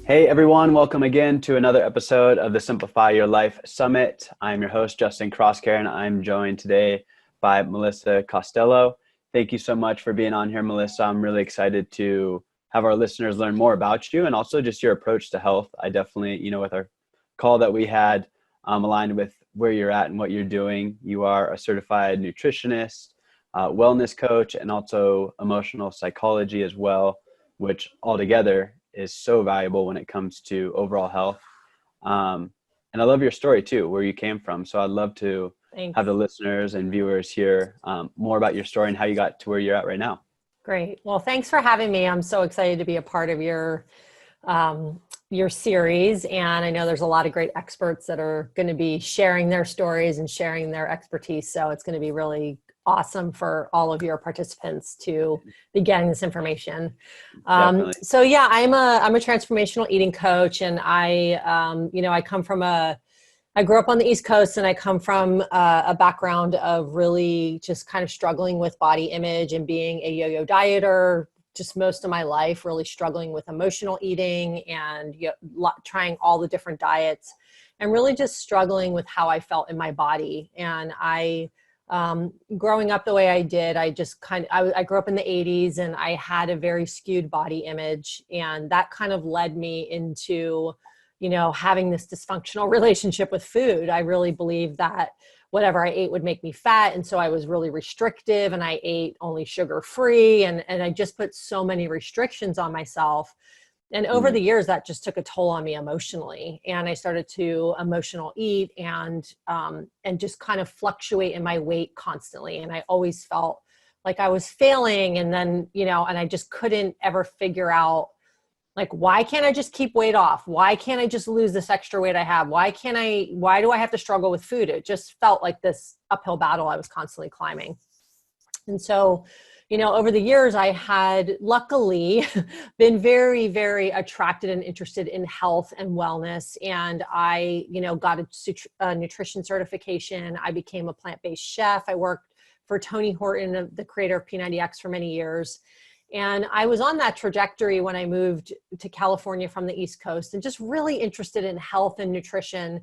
Hey everyone, welcome again to another episode of the Simplify Your Life Summit. I'm your host, Justin Crosscare, and I'm joined today by Melissa Costello. Thank you so much for being on here, Melissa. I'm really excited to have our listeners learn more about you and also just your approach to health. I definitely, with our call that we had aligned with where you're at and what you're doing. You are a certified nutritionist, wellness coach, and also emotional psychology as well, which altogether is so valuable when it comes to overall health. And I love your story too, where you came from. So I'd love to Thanks. have the listeners and viewers hear more about your story and how you got to where you're at right now. Great. Well, thanks for having me. I'm so excited to be a part of your series. And I know there's a lot of great experts that are going to be sharing their stories and sharing their expertise. So it's going to be really awesome for all of your participants to be getting this information. Definitely. So yeah, I'm a transformational eating coach, and I come from I grew up on the East Coast, and I come from a background of really just kind of struggling with body image and being a yo-yo dieter just most of my life, really struggling with emotional eating and trying all the different diets and really just struggling with how I felt in my body. And growing up the way I did, I grew up in the 80s, and I had a very skewed body image, and that kind of led me into having this dysfunctional relationship with food. I really believed that whatever I ate would make me fat. And so I was really restrictive, and I ate only sugar-free. And I just put so many restrictions on myself. And over the years, that just took a toll on me emotionally. And I started to emotional eat and just kind of fluctuate in my weight constantly. And I always felt like I was failing. And then, and I just couldn't ever figure out, like, why can't I just keep weight off? Why can't I just lose this extra weight I have? Why do I have to struggle with food? It just felt like this uphill battle I was constantly climbing. And so, over the years, I had luckily been very, very attracted and interested in health and wellness. And I, got a nutrition certification. I became a plant-based chef. I worked for Tony Horton, the creator of P90X, for many years. And I was on that trajectory when I moved to California from the East Coast, and just really interested in health and nutrition.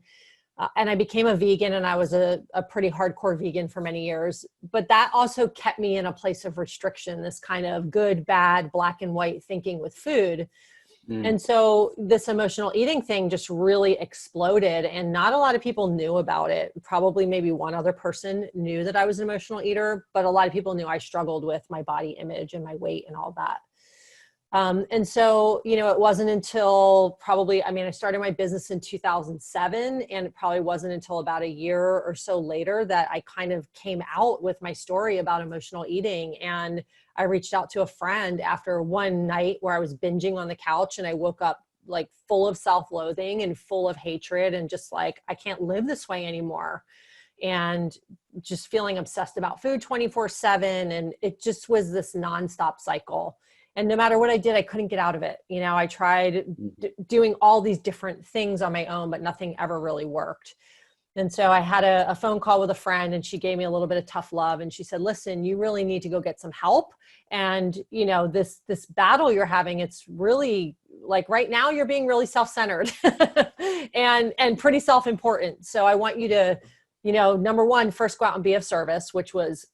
And I became a vegan, and I was a pretty hardcore vegan for many years. But that also kept me in a place of restriction, this kind of good, bad, black and white thinking with food. And so this emotional eating thing just really exploded, and not a lot of people knew about it. Probably maybe one other person knew that I was an emotional eater, but a lot of people knew I struggled with my body image and my weight and all that. And so, it wasn't until I started my business in 2007, and it probably wasn't until about a year or so later that I kind of came out with my story about emotional eating. And I reached out to a friend after one night where I was binging on the couch, and I woke up like full of self-loathing and full of hatred, and just like, I can't live this way anymore. And just feeling obsessed about food 24/7. And it just was this nonstop cycle. And no matter what I did, I couldn't get out of it. I tried doing all these different things on my own, but nothing ever really worked. And so I had a phone call with a friend, and she gave me a little bit of tough love. And she said, listen, you really need to go get some help. And, this battle you're having, it's really like right now you're being really self-centered and pretty self-important. So I want you to, number one, first go out and be of service, which was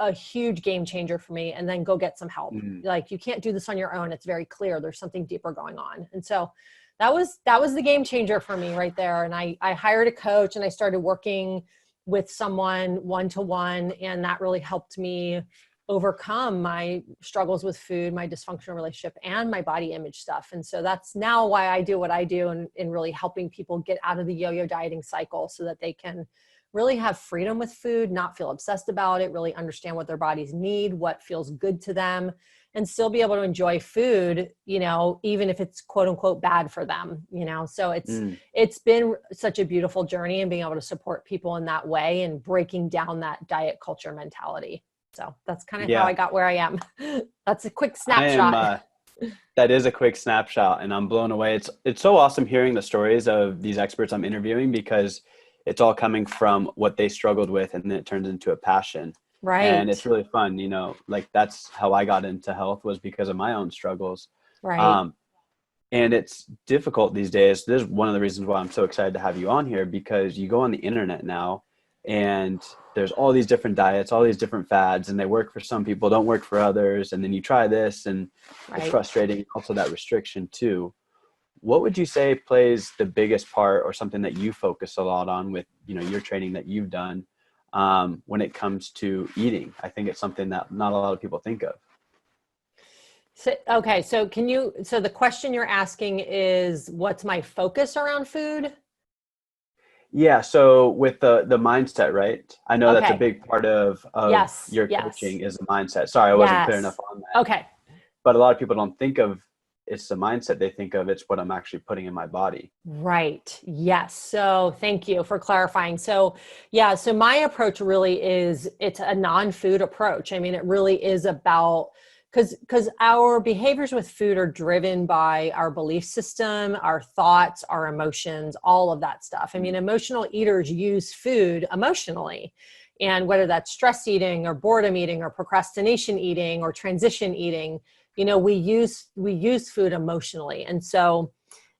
a huge game changer for me, and then go get some help. Like, you can't do this on your own. It's very clear there's something deeper going on. And so that was the game changer for me right there. And I hired a coach, and I started working with someone one-to-one, and that really helped me overcome my struggles with food, my dysfunctional relationship, and my body image stuff. And so that's now why I do what I do, in really helping people get out of the yo-yo dieting cycle so that they can really have freedom with food, not feel obsessed about it, really understand what their bodies need, what feels good to them, and still be able to enjoy food, even if it's quote unquote bad for them, So it's been such a beautiful journey, and being able to support people in that way and breaking down that diet culture mentality. So that's kind of how I got where I am. That's a quick snapshot. That is a quick snapshot, and I'm blown away. It's so awesome hearing the stories of these experts I'm interviewing, because it's all coming from what they struggled with, and then it turns into a passion. Right. And it's really fun, like that's how I got into health, was because of my own struggles. Right. And it's difficult these days. This is one of the reasons why I'm so excited to have you on here, because you go on the internet now and there's all these different diets, all these different fads, and they work for some people, don't work for others. And then you try this and it's Right. frustrating. Also that restriction too. What would you say plays the biggest part, or something that you focus a lot on with, your training that you've done, when it comes to eating? I think it's something that not a lot of people think of. So, okay. So so the question you're asking is, what's my focus around food? Yeah. So with the mindset, right? I know that's a Okay. big part of Yes. your Yes. coaching is the mindset. Sorry, I wasn't clear enough Yes. on that. Okay. But a lot of people don't think of it's the mindset. They think of it's what I'm actually putting in my body. Right. Yes. So thank you for clarifying. So yeah, so my approach really is, it's a non-food approach. I mean, it really is about, because our behaviors with food are driven by our belief system, our thoughts, our emotions, all of that stuff. I mean, emotional eaters use food emotionally. And whether that's stress eating or boredom eating or procrastination eating or transition eating, we use food emotionally. And so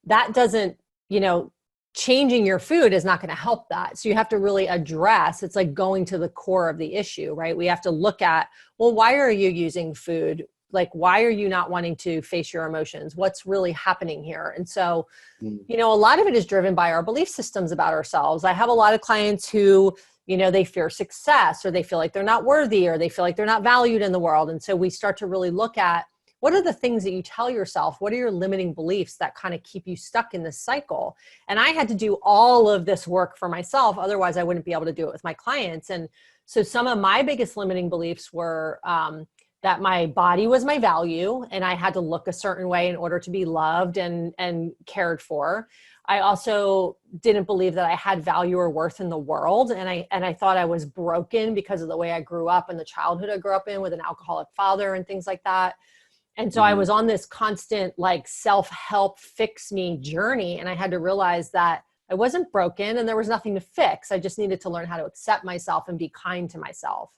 that doesn't, you know, changing your food is not going to help that. So you have to really address, it's like going to the core of the issue, right? We have to look at, well, why are you using food? Like, why are you not wanting to face your emotions? What's really happening here? And so, Mm. a lot of it is driven by our belief systems about ourselves. I have a lot of clients who, they fear success, or they feel like they're not worthy, or they feel like they're not valued in the world. And so we start to really look at, what are the things that you tell yourself? What are your limiting beliefs that kind of keep you stuck in this cycle? And I had to do all of this work for myself. Otherwise, I wouldn't be able to do it with my clients. And so some of my biggest limiting beliefs were that my body was my value, and I had to look a certain way in order to be loved and cared for. I also didn't believe that I had value or worth in the world. And I thought I was broken because of the way I grew up and the childhood I grew up in with an alcoholic father and things like that. And so I Mhm. was on this constant like self-help fix me journey. And I had to realize that I wasn't broken and there was nothing to fix. I just needed to learn how to accept myself and be kind to myself.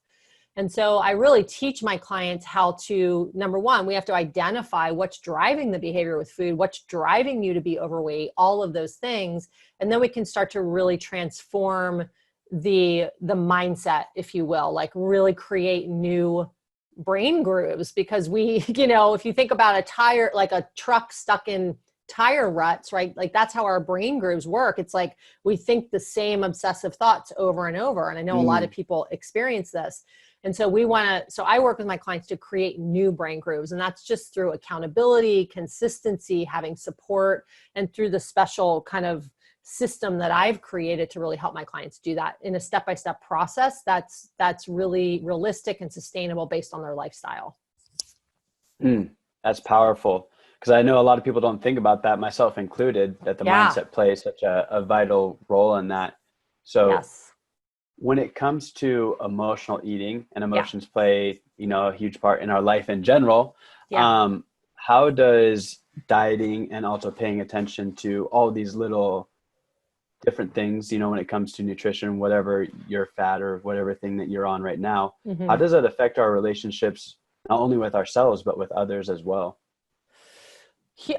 And so I really teach my clients how to, number one, we have to identify what's driving the behavior with food, what's driving you to be overweight, all of those things. And then we can start to really transform the mindset, if you will, like really create new brain grooves. Because we, if you think about a tire, like a truck stuck in tire ruts, right? Like that's how our brain grooves work. It's like we think the same obsessive thoughts over and over. And I know a lot of Mm. people experience this. And so so I work with my clients to create new brain grooves. And that's just through accountability, consistency, having support, and through the special kind of system that I've created to really help my clients do that in a step-by-step process that's really realistic and sustainable based on their lifestyle. Mm. That's powerful, because I know a lot of people don't think about that, myself included, that the Yeah. mindset plays such a vital role in that. So Yes. when it comes to emotional eating, and Yeah. emotions play, a huge part in our life in general, Yeah. how does dieting and also paying attention to all these little different things, when it comes to nutrition, whatever your fat or whatever thing that you're on right now, how Mm-hmm. does it affect our relationships, not only with ourselves, but with others as well?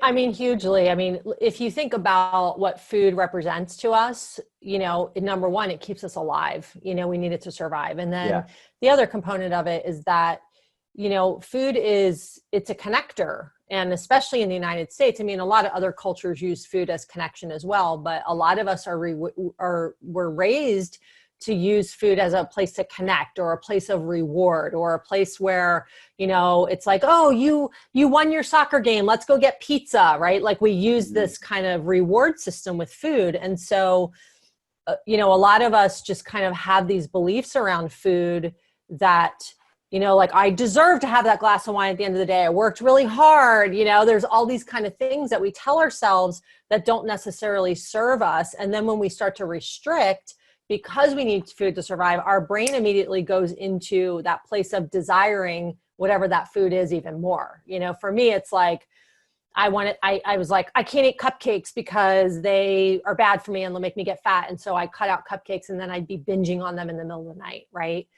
I mean, hugely. I mean, if you think about what food represents to us, number one, it keeps us alive. We need it to survive. And Yeah. then the other component of it is that, food it's a connector. And especially in the United States, I mean, a lot of other cultures use food as connection as well. But a lot of us were raised to use food as a place to connect, or a place of reward, or a place where, it's like, oh, you won your soccer game, let's go get pizza, right? Like we use Mhm. this kind of reward system with food. And so, a lot of us just kind of have these beliefs around food that, like I deserve to have that glass of wine at the end of the day. I worked really hard. There's all these kind of things that we tell ourselves that don't necessarily serve us. And then when we start to restrict, because we need food to survive, our brain immediately goes into that place of desiring whatever that food is even more. For me, it's like, I was like, I can't eat cupcakes because they are bad for me and they'll make me get fat. And so I cut out cupcakes, and then I'd be binging on them in the middle of the night. Right.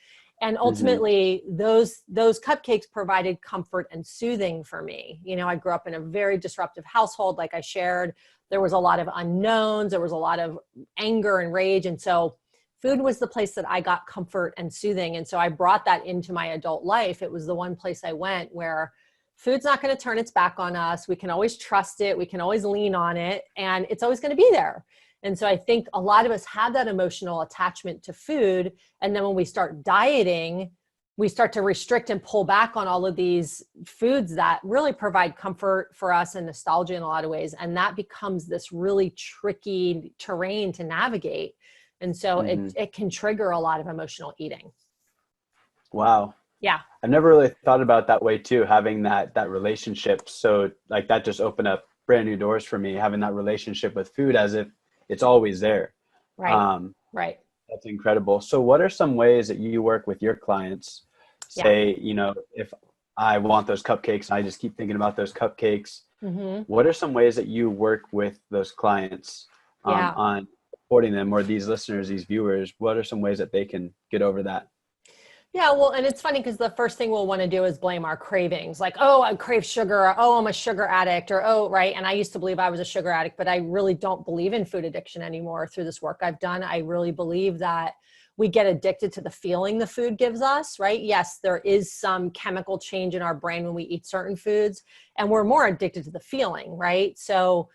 And Mm-hmm. ultimately those cupcakes provided comfort and soothing for me. You know, I grew up in a very disruptive household. Like I shared, there was a lot of unknowns. There was a lot of anger and rage. And so food was the place that I got comfort and soothing. And so I brought that into my adult life. It was the one place I went where food's not going to turn its back on us. We can always trust it. We can always lean on it, and it's always going to be there. And so I think a lot of us have that emotional attachment to food. And then when we start dieting, we start to restrict and pull back on all of these foods that really provide comfort for us and nostalgia in a lot of ways. And that becomes this really tricky terrain to navigate. And so Mm-hmm. it can trigger a lot of emotional eating. Wow. Yeah. I've never really thought about that way too, having that relationship. So like that just opened up brand new doors for me, having that relationship with food as if it's always there. Right. Um, Right. that's incredible. So what are some ways that you work with your clients? Yeah. Say, if I want those cupcakes and I just keep thinking about those cupcakes, Mm-hmm. what are some ways that you work with those clients Yeah. on supporting them, or these listeners, these viewers? What are some ways that they can get over that? Yeah, well, and it's funny because the first thing we'll want to do is blame our cravings. Like, oh, I crave sugar. Or, oh, I'm a sugar addict. Or, oh, right. And I used to believe I was a sugar addict, but I really don't believe in food addiction anymore through this work I've done. I really believe that we get addicted to the feeling the food gives us, right? Yes, there is some chemical change in our brain when we eat certain foods, and we're more addicted to the feeling, right? So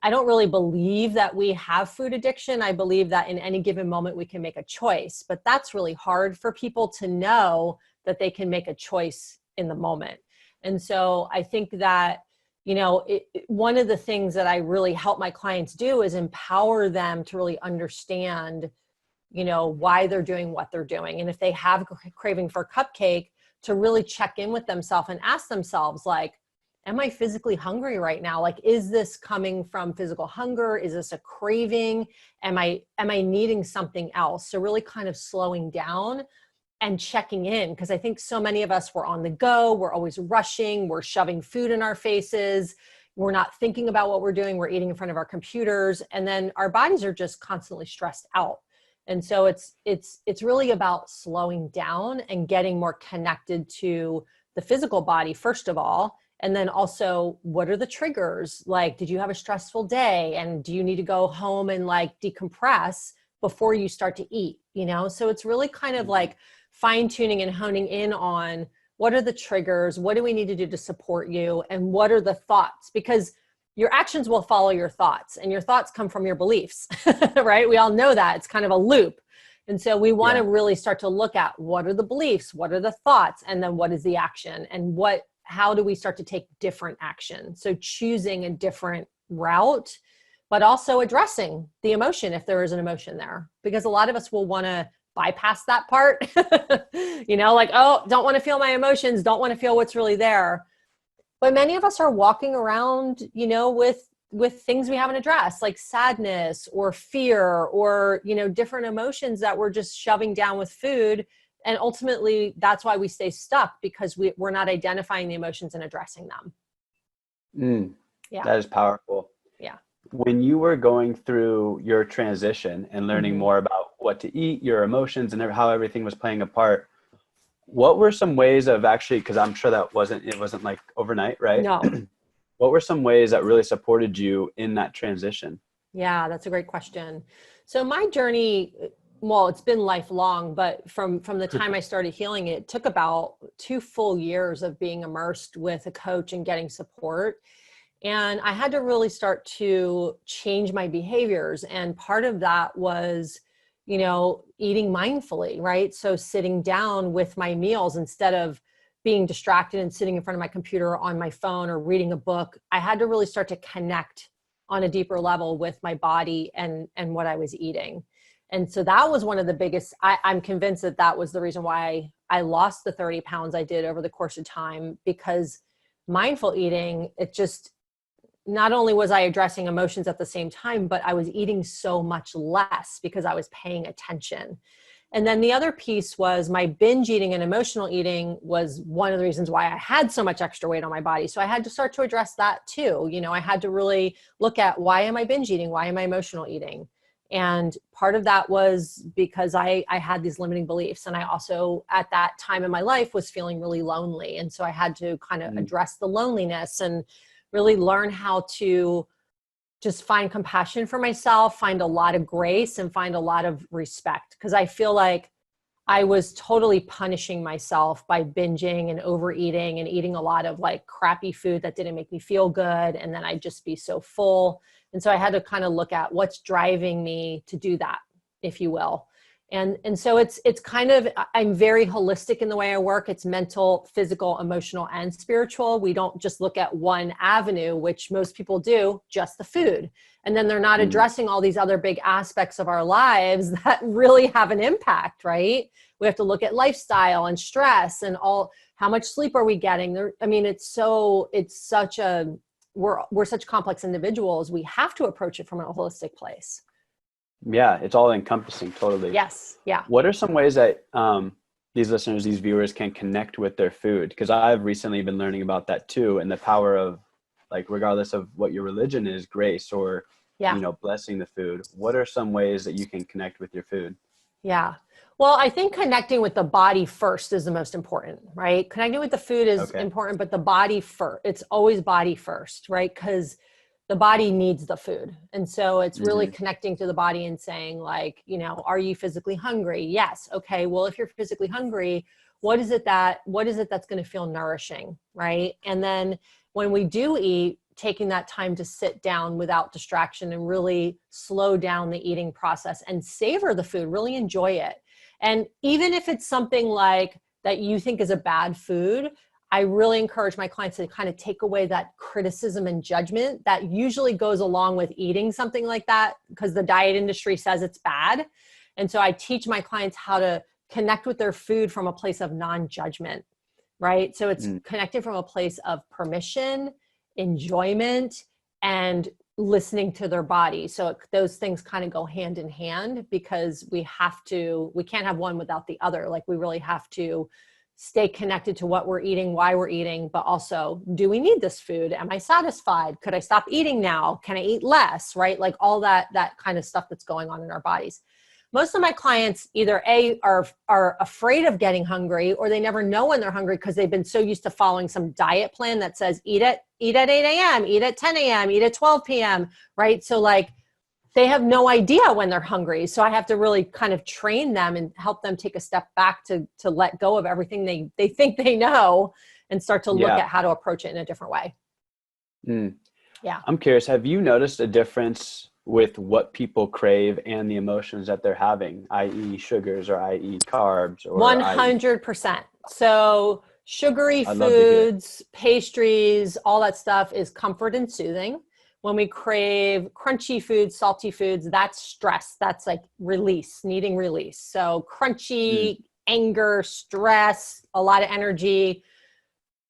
I don't really believe that we have food addiction. I believe that in any given moment we can make a choice, but that's really hard for people to know that they can make a choice in the moment. And so I think that, one of the things that I really help my clients do is empower them to really understand, why they're doing what they're doing. And if they have a craving for a cupcake, to really check in with themselves and ask themselves, like, am I physically hungry right now? Like, is this coming from physical hunger? Is this a craving? Am I needing something else? So really kind of slowing down and checking in. Because I think so many of us, we're on the go. We're always rushing. We're shoving food in our faces. We're not thinking about what we're doing. We're eating in front of our computers. And then our bodies are just constantly stressed out. And so it's really about slowing down and getting more connected to the physical body, first of all. And then also, what are the triggers? Like, did you have a stressful day? And do you need to go home and like decompress before you start to eat? So it's really kind of like fine tuning and honing in on what are the triggers? What do we need to do to support you? And what are the thoughts? Because your actions will follow your thoughts, and your thoughts come from your beliefs, right? We all know that. It's kind of a loop. And so we want to really start to look at what are the beliefs, what are the thoughts, and then what is the action, and how do we start to take different action? So choosing a different route, but also addressing the emotion if there is an emotion there, because a lot of us will want to bypass that part, like, oh, don't want to feel my emotions, don't want to feel what's really there. But many of us are walking around, with things we haven't addressed, like sadness or fear or, different emotions that we're just shoving down with food. And ultimately, that's why we stay stuck, because we're not identifying the emotions and addressing them. Yeah. That is powerful. Yeah. When you were going through your transition and learning more about what to eat, your emotions, and how everything was playing a part, what were some ways of actually, because I'm sure it wasn't like overnight, right? No. What were some ways that really supported you in that transition? Yeah, that's a great question. So my journey, well, it's been lifelong, but from the time I started healing, it took about 2 full years of being immersed with a coach and getting support. And I had to really start to change my behaviors. And part of that was, eating mindfully, right? So sitting down with my meals instead of being distracted and sitting in front of my computer or on my phone or reading a book. I had to really start to connect on a deeper level with my body and what I was eating. And so that was one of the biggest, I'm convinced that was the reason why I lost the 30 pounds I did over the course of time, because mindful eating, it just, not only was I addressing emotions at the same time, but I was eating so much less because I was paying attention. And then the other piece was my binge eating and emotional eating was one of the reasons why I had so much extra weight on my body. So I had to start to address that too. I had to really look at, why am I binge eating? Why am I emotional eating? And part of that was because I had these limiting beliefs. And I also, at that time in my life, was feeling really lonely. And so I had to kind of address the loneliness and really learn how to just find compassion for myself, find a lot of grace, and find a lot of respect. Because I feel like I was totally punishing myself by binging and overeating and eating a lot of like crappy food that didn't make me feel good. And then I'd just be so full. And so I had to kind of look at what's driving me to do that, if you will. And so it's kind of, I'm very holistic in the way I work. It's mental, physical, emotional, and spiritual. We don't just look at one avenue, which most people do, just the food. And then they're not addressing all these other big aspects of our lives that really have an impact, right? We have to look at lifestyle and stress and all, how much sleep are we getting? I mean, we're such complex individuals. We have to approach it from a holistic place. Yeah, it's all encompassing, totally. Yes. Yeah. What are some ways that these listeners, these viewers can connect with their food? Because I've recently been learning about that too, and the power of, like, regardless of what your religion is, grace or, blessing the food. What are some ways that you can connect with your food? Yeah. Well, I think connecting with the body first is the most important, right? Connecting with the food is important, but the body first, it's always body first, right? Because the body needs the food. And so it's really connecting to the body and saying like, are you physically hungry? Yes. Okay. Well, if you're physically hungry, what is it that's going to feel nourishing? Right. And then when we do eat, taking that time to sit down without distraction and really slow down the eating process and savor the food, really enjoy it. And even if it's something like that you think is a bad food, I really encourage my clients to kind of take away that criticism and judgment that usually goes along with eating something like that, because the diet industry says it's bad. And so I teach my clients how to connect with their food from a place of non-judgment, right? So it's connected from a place of permission, enjoyment, and listening to their body. So those things kind of go hand in hand, because we can't have one without the other. Like, we really have to stay connected to what we're eating, why we're eating, but also, do we need this food? Am I satisfied? Could I stop eating now? Can I eat less? Right? Like all that kind of stuff that's going on in our bodies. Most of my clients either are afraid of getting hungry, or they never know when they're hungry because they've been so used to following some diet plan that says eat at 8 a.m., eat at 10 a.m., eat at 12 p.m. Right? So like, they have no idea when they're hungry. So I have to really kind of train them and help them take a step back to let go of everything they think they know and start to look at how to approach it in a different way. Yeah. I'm curious, have you noticed a difference with what people crave and the emotions that they're having, i.e. sugars or i.e. carbs? Or 100%. So sugary foods, pastries, all that stuff is comfort and soothing. When we crave crunchy foods, salty foods, that's stress. That's like release, needing release. So crunchy, anger, stress, a lot of energy,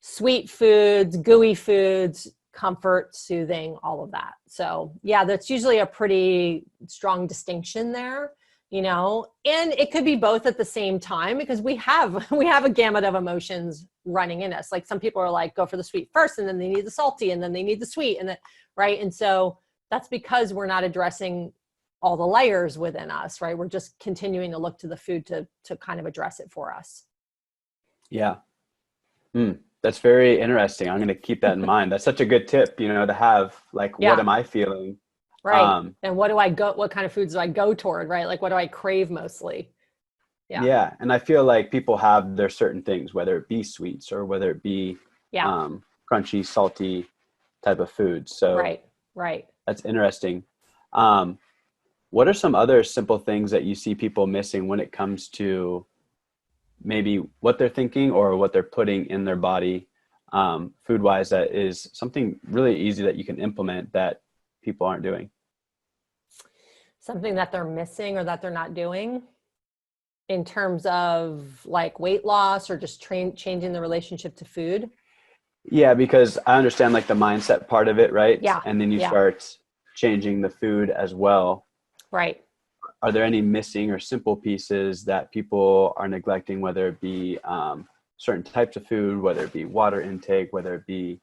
sweet foods, gooey foods, comfort, soothing, all of that. So yeah, that's usually a pretty strong distinction there, and it could be both at the same time, because we have a gamut of emotions running in us. Like, some people are like, go for the sweet first, and then they need the salty, and then they need the sweet, and then, right? And so that's because we're not addressing all the layers within us, right? We're just continuing to look to the food to kind of address it for us. Yeah. That's very interesting. I'm going to keep that in mind. That's such a good tip, to have, like, what am I feeling? Right. And what kind of foods do I go toward, right? Like, what do I crave mostly? Yeah. Yeah. And I feel like people have their certain things, whether it be sweets or whether it be crunchy, salty type of foods. So right. That's interesting. What are some other simple things that you see people missing when it comes to maybe what they're thinking or what they're putting in their body, food wise, that is something really easy that you can implement that people aren't doing? Something that they're missing or that they're not doing in terms of like weight loss or just changing the relationship to food? Yeah, because I understand like the mindset part of it, right? Yeah. And then you start changing the food as well. Right. Are there any missing or simple pieces that people are neglecting, whether it be certain types of food, whether it be water intake, whether it be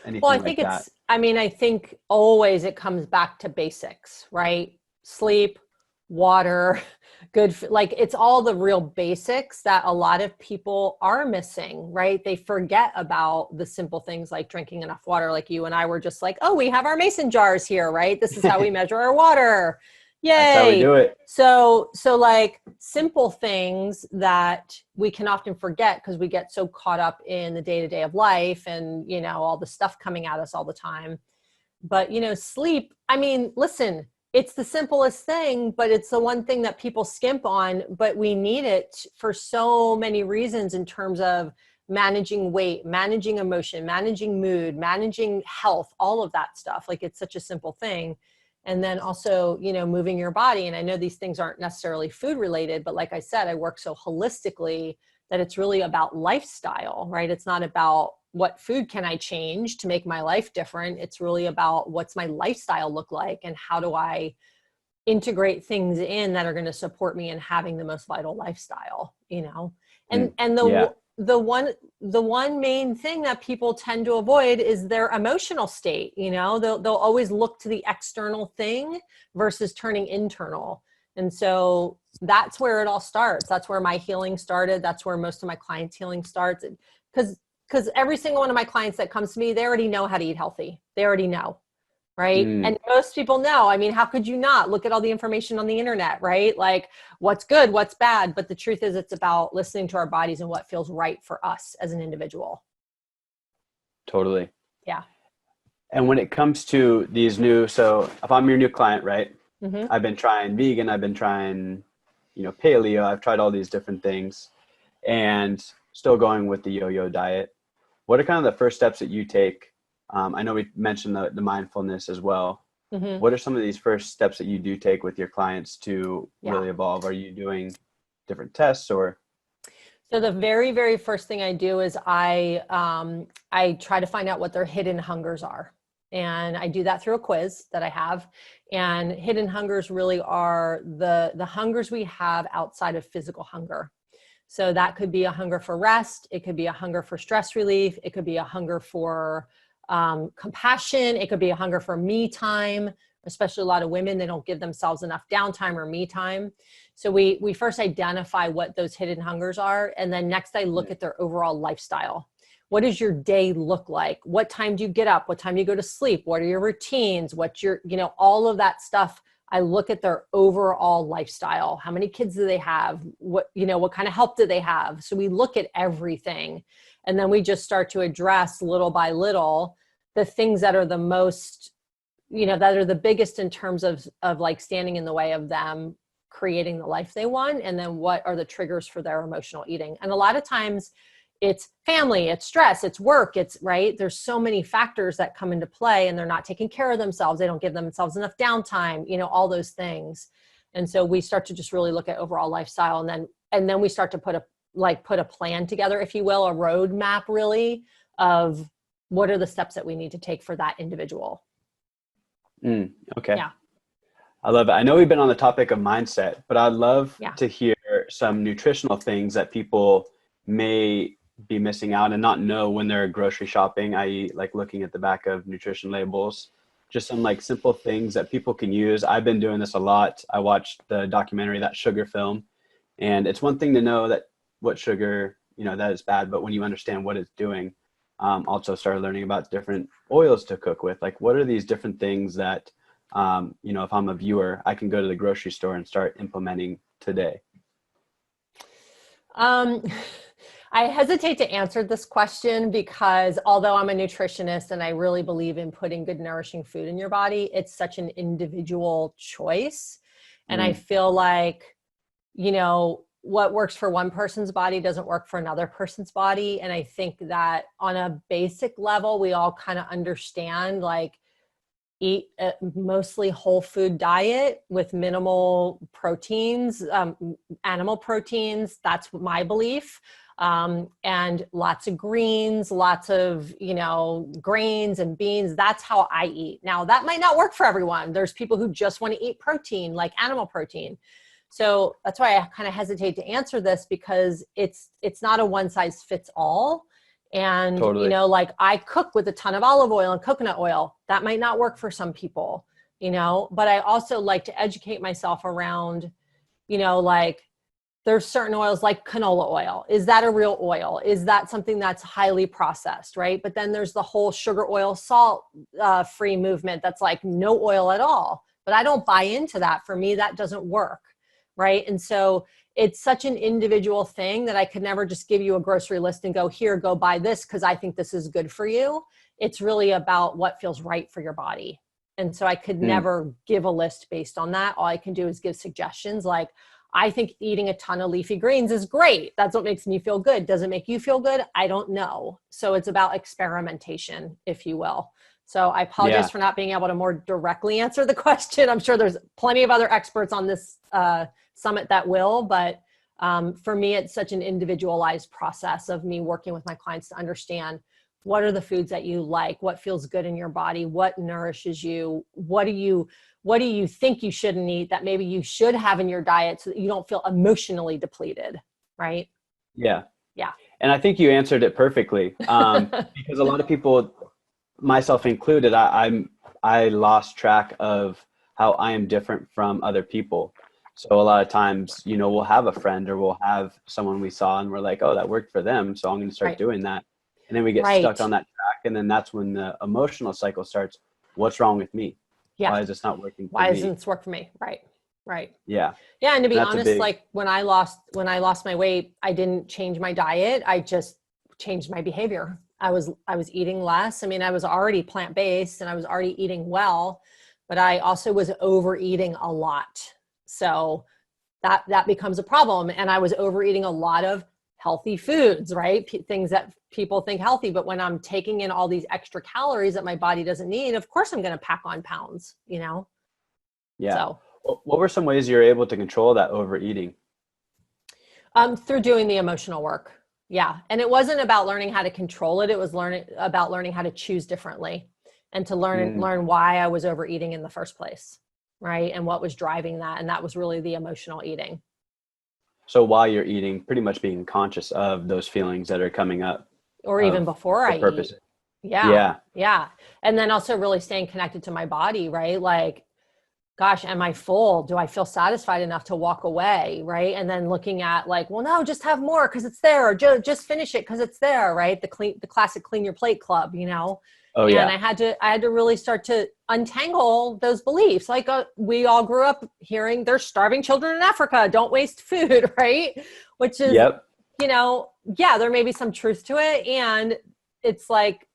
anything like that? I mean, I think always it comes back to basics, right? Sleep, water, like it's all the real basics that a lot of people are missing, right? They forget about the simple things like drinking enough water. Like you and I were just like, oh, we have our mason jars here, right? This is how we measure our water. That's how we Yay. do it. So like simple things that we can often forget because we get so caught up in the day-to-day of life and, all the stuff coming at us all the time. But, sleep, I mean, listen, it's the simplest thing, but it's the one thing that people skimp on, but we need it for so many reasons in terms of managing weight, managing emotion, managing mood, managing health, all of that stuff. Like it's such a simple thing. And then also, moving your body. And I know these things aren't necessarily food related, but like I said, I work so holistically that it's really about lifestyle, right? It's not about what food can I change to make my life different. It's really about what's my lifestyle look like and how do I integrate things in that are going to support me in having the most vital lifestyle, and Yeah. the one main thing that people tend to avoid is their emotional state. They'll always look to the external thing versus turning internal. And so that's where it all starts. That's where my healing started. That's where most of my clients' healing starts. Because every single one of my clients that comes to me, they already know how to eat healthy. They already know. Right. Mm, And most people know. I mean, how could you not look at all the information on the internet, right? Like what's good, what's bad. But the truth is it's about listening to our bodies and what feels right for us as an individual. totally. Yeah. And when it comes to so if I'm your new client, right? Mm-hmm. I've been trying vegan, I've been trying, paleo, I've tried all these different things and still going with the yo-yo diet. What are kind of the first steps that you take? I know we mentioned the mindfulness as well. Mm-hmm. What are some of these first steps that you do take with your clients to Yeah. really evolve? Are you doing different tests or? So the very, very first thing I do is I try to find out what their hidden hungers are. And I do that through a quiz that I have. And hidden hungers really are the hungers we have outside of physical hunger. So that could be a hunger for rest. It could be a hunger for stress relief. It could be a hunger for compassion. It could be a hunger for me time, especially a lot of women, they don't give themselves enough downtime or me time. So we first identify what those hidden hungers are. And then next I look at their overall lifestyle. What does your day look like? What time do you get up? What time do you go to sleep? What are your routines? What's your, all of that stuff. I look at their overall lifestyle. How many kids do they have? What kind of help do they have? So we look at everything. And then we just start to address little by little the things that are the most, that are the biggest in terms of like standing in the way of them creating the life they want. And then what are the triggers for their emotional eating? And a lot of times it's family, it's stress, it's work, it's right. There's so many factors that come into play and they're not taking care of themselves. They don't give themselves enough downtime, all those things. And so we start to just really look at overall lifestyle and then we start to put a plan together, if you will, a roadmap really of what are the steps that we need to take for that individual. Okay. Yeah. I love it. I know we've been on the topic of mindset, but I'd love Yeah. to hear some nutritional things that people may be missing out and not know when they're grocery shopping, i.e. like looking at the back of nutrition labels, just some like simple things that people can use. I've been doing this a lot. I watched the documentary, That Sugar Film, and it's one thing to know that what sugar, that is bad, but when you understand what it's doing, also started learning about different oils to cook with. Like, what are these different things that, if I'm a viewer, I can go to the grocery store and start implementing today? I hesitate to answer this question because although I'm a nutritionist and I really believe in putting good nourishing food in your body, it's such an individual choice. And I feel like, what works for one person's body doesn't work for another person's body. And I think that on a basic level, we all kind of understand like eat a mostly whole food diet with minimal proteins, animal proteins. That's my belief. And lots of greens, lots of, grains and beans. That's how I eat. Now that might not work for everyone. There's people who just want to eat protein, like animal protein. So that's why I kind of hesitate to answer this because it's not a one size fits all. And, Totally. like I cook with a ton of olive oil and coconut oil. That might not work for some people, but I also like to educate myself around, like there's certain oils like canola oil. Is that a real oil? Is that something that's highly processed, right? But then there's the whole sugar, oil, salt free movement that's like no oil at all. But I don't buy into that. For me, that doesn't work, right? And so it's such an individual thing that I could never just give you a grocery list and go, here, go buy this because I think this is good for you. It's really about what feels right for your body. And so I could never give a list based on that. All I can do is give suggestions like, I think eating a ton of leafy greens is great. That's what makes me feel good. Does it make you feel good? I don't know. So it's about experimentation, if you will. So I apologize for not being able to more directly answer the question. I'm sure there's plenty of other experts on this summit that will, but for me, it's such an individualized process of me working with my clients to understand what are the foods that you like, what feels good in your body, what nourishes you, what do you think you shouldn't eat that maybe you should have in your diet so that you don't feel emotionally depleted, right? Yeah. Yeah. And I think you answered it perfectly, because a lot of people, myself included, I lost track of how I am different from other people. So a lot of times, we'll have a friend or we'll have someone we saw and we're like, oh, that worked for them, so I'm going to start doing that. And then we get stuck on that track. And then that's when the emotional cycle starts. What's wrong with me? Yeah. Why is this not working for Why me? isn't this work for me? Right. Yeah. Yeah. And to be honest, like when I lost my weight, I didn't change my diet. I just changed my behavior. I was eating less. I mean, I was already plant-based and I was already eating well, but I also was overeating a lot. So that becomes a problem. And I was overeating a lot of healthy foods, right? Things that people think healthy, but when I'm taking in all these extra calories that my body doesn't need, of course I'm going to pack on pounds, Yeah. So what were some ways you're able to control that overeating? Through doing the emotional work. Yeah. And it wasn't about learning how to control it. It was about learning how to choose differently and to learn why I was overeating in the first place. Right. And what was driving that. And that was really the emotional eating. So while you're eating, pretty much being conscious of those feelings that are coming up. Or even before I eat. Yeah. And then also really staying connected to my body, right? Like, gosh, am I full? Do I feel satisfied enough to walk away? Right. And then looking at like, well, no, just have more because it's there, or just finish it because it's there. Right. The classic clean your plate club, Oh, and yeah. I had to really start to untangle those beliefs. Like we all grew up hearing there's starving children in Africa, don't waste food. Right. Which is, there may be some truth to it. And it's like,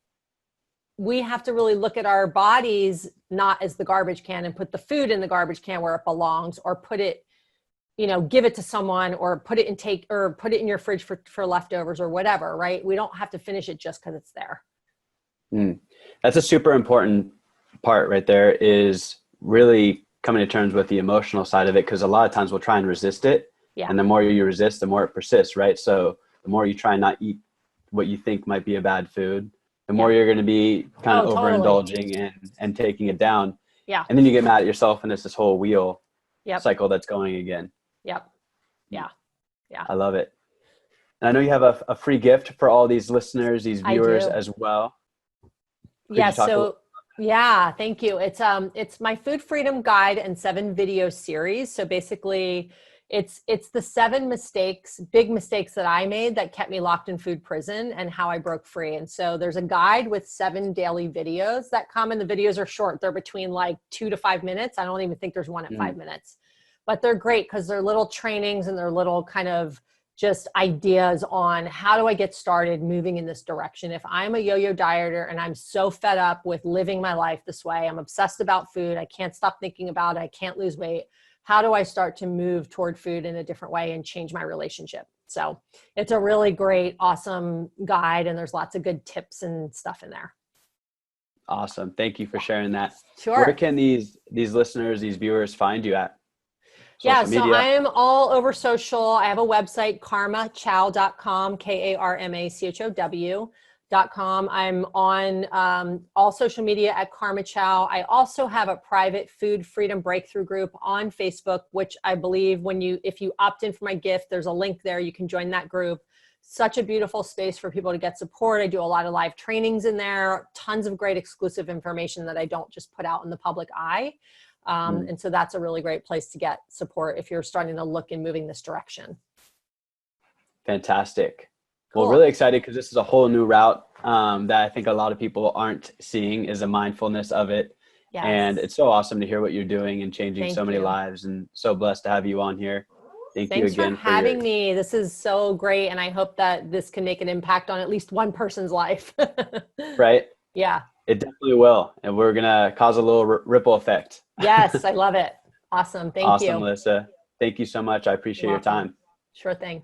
we have to really look at our bodies not as the garbage can and put the food in the garbage can where it belongs, or put it, give it to someone, or put it in your fridge for leftovers or whatever, right? We don't have to finish it just because it's there. That's a super important part right there, is really coming to terms with the emotional side of it. Because a lot of times we'll try and resist it. Yeah. And the more you resist, the more it persists, right? So the more you try and not eat what you think might be a bad food, the more you're going to be kind of overindulging and taking it down. Yeah. And then you get mad at yourself, and it's this whole wheel cycle that's going again. Yep. Yeah. I love it. And I know you have a free gift for all these listeners, these viewers as well. Thank you. It's my Food Freedom Guide and 7 video series. So basically it's the 7 big mistakes that I made that kept me locked in food prison and how I broke free. And so there's a guide with 7 daily videos that come, and the videos are short. They're between like 2 to 5 minutes. I don't even think there's one at 5 minutes, but they're great because they're little trainings and they're little kind of just ideas on how do I get started moving in this direction. If I'm a yo-yo dieter and I'm so fed up with living my life this way, I'm obsessed about food, I can't stop thinking about it, I can't lose weight, how do I start to move toward food in a different way and change my relationship? So it's a really great, awesome guide, and there's lots of good tips and stuff in there. Awesome. Thank you for sharing that. Sure. Where can these listeners, these viewers find you at? Social media? So I'm all over social. I have a website, karmachow.com, KARMACHOW.com. I'm on all social media at Karma Chow. I also have a private food freedom breakthrough group on Facebook, which I believe if you opt in for my gift, there's a link there. You can join that group. such a beautiful space for people to get support. I do a lot of live trainings in there, tons of great exclusive information that I don't just put out in the public eye. And so that's a really great place to get support if you're starting to look and moving this direction. Fantastic. Cool. Well, really excited because this is a whole new route that I think a lot of people aren't seeing, is a mindfulness of it. Yes. And it's so awesome to hear what you're doing and changing Thank so many you. lives, and so blessed to have you on here. Thanks you again for having me. This is so great. And I hope that this can make an impact on at least one person's life. Right? Yeah. It definitely will. And we're going to cause a little ripple effect. Yes, I love it. Awesome. Thank you. Awesome, Melissa. Thank you so much. I appreciate your time. Sure thing.